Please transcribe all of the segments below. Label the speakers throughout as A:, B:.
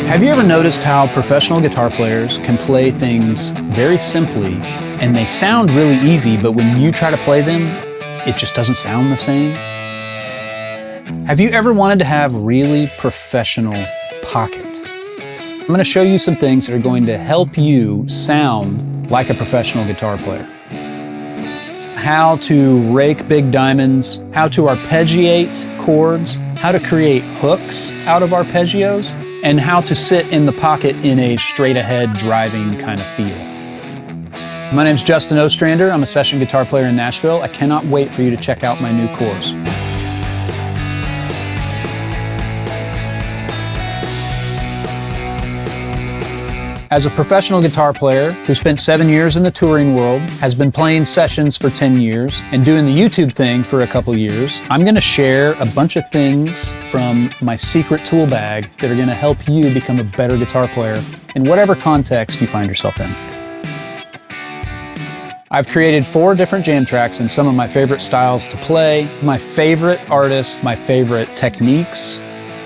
A: Have you ever noticed how professional guitar players can play things very simply and they sound really easy, but when you try to play them, it just doesn't sound the same? Have you ever wanted to have really professional pocket? I'm going to show you some things that are going to help you sound like a professional guitar player. How to rake big diamonds, how to arpeggiate chords, how to create hooks out of arpeggios, and how to sit in the pocket in a straight-ahead driving kind of feel. My name's Justin Ostrander. I'm a session guitar player in Nashville. I cannot wait for you to check out my new course. As a professional guitar player who spent 7 years in the touring world, has been playing sessions for 10 years, and doing the YouTube thing for a couple years, I'm going to share a bunch of things from my secret tool bag that are going to help you become a better guitar player in whatever context you find yourself in. I've created 4 different jam tracks in some of my favorite styles to play, my favorite artists, my favorite techniques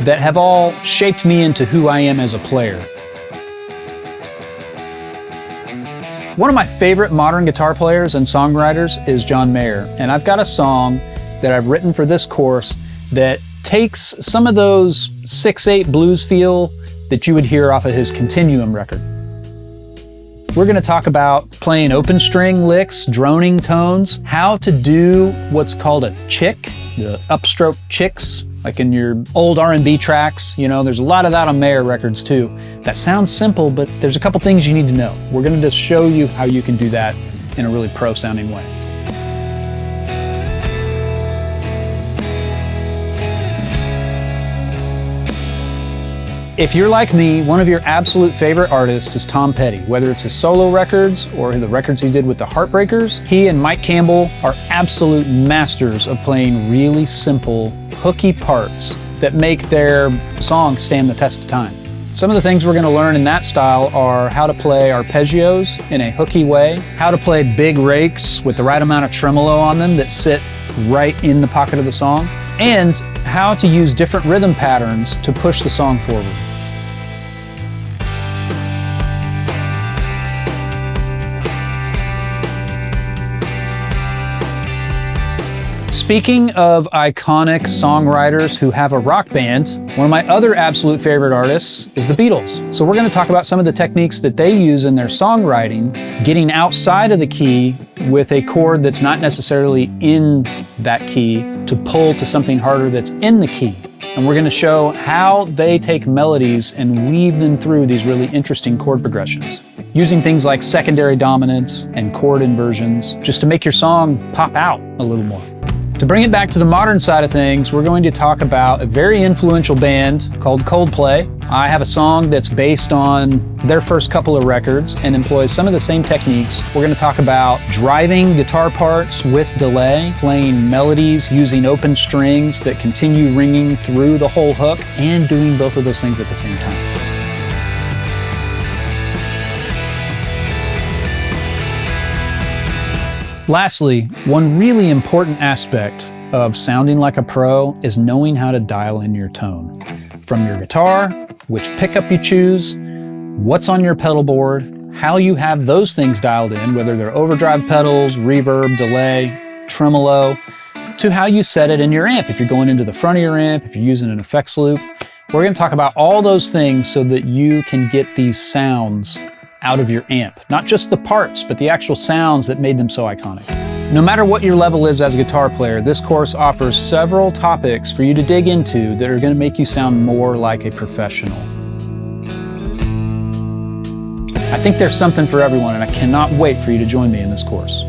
A: that have all shaped me into who I am as a player. One of my favorite modern guitar players and songwriters is John Mayer, and I've got a song that I've written for this course that takes some of those 6/8 blues feel that you would hear off of his Continuum record. We're going to talk about playing open string licks, droning tones, how to do what's called a chick, the upstroke chicks, like in your old R&B tracks. You know, there's a lot of that on Mayer records too. That sounds simple, but there's a couple things you need to know. We're going to just show you how you can do that in a really pro-sounding way. If you're like me, one of your absolute favorite artists is Tom Petty. Whether it's his solo records or the records he did with the Heartbreakers, he and Mike Campbell are absolute masters of playing really simple, hooky parts that make their songs stand the test of time. Some of the things we're going to learn in that style are how to play arpeggios in a hooky way, how to play big rakes with the right amount of tremolo on them that sit right in the pocket of the song, and how to use different rhythm patterns to push the song forward. Speaking of iconic songwriters who have a rock band, one of my other absolute favorite artists is the Beatles. So we're going to talk about some of the techniques that they use in their songwriting, getting outside of the key with a chord that's not necessarily in that key to pull to something harder that's in the key. And we're going to show how they take melodies and weave them through these really interesting chord progressions, using things like secondary dominance and chord inversions just to make your song pop out a little more. To bring it back to the modern side of things, we're going to talk about a very influential band called Coldplay. I have a song that's based on their first couple of records and employs some of the same techniques. We're going to talk about driving guitar parts with delay, playing melodies using open strings that continue ringing through the whole hook, and doing both of those things at the same time. Lastly, one really important aspect of sounding like a pro is knowing how to dial in your tone. From your guitar, which pickup you choose, what's on your pedal board, how you have those things dialed in, whether they're overdrive pedals, reverb, delay, tremolo, to how you set it in your amp. If you're going into the front of your amp, if you're using an effects loop, we're going to talk about all those things so that you can get these sounds out of your amp. Not just the parts, but the actual sounds that made them so iconic. No matter what your level is as a guitar player, this course offers several topics for you to dig into that are going to make you sound more like a professional. I think there's something for everyone, and I cannot wait for you to join me in this course.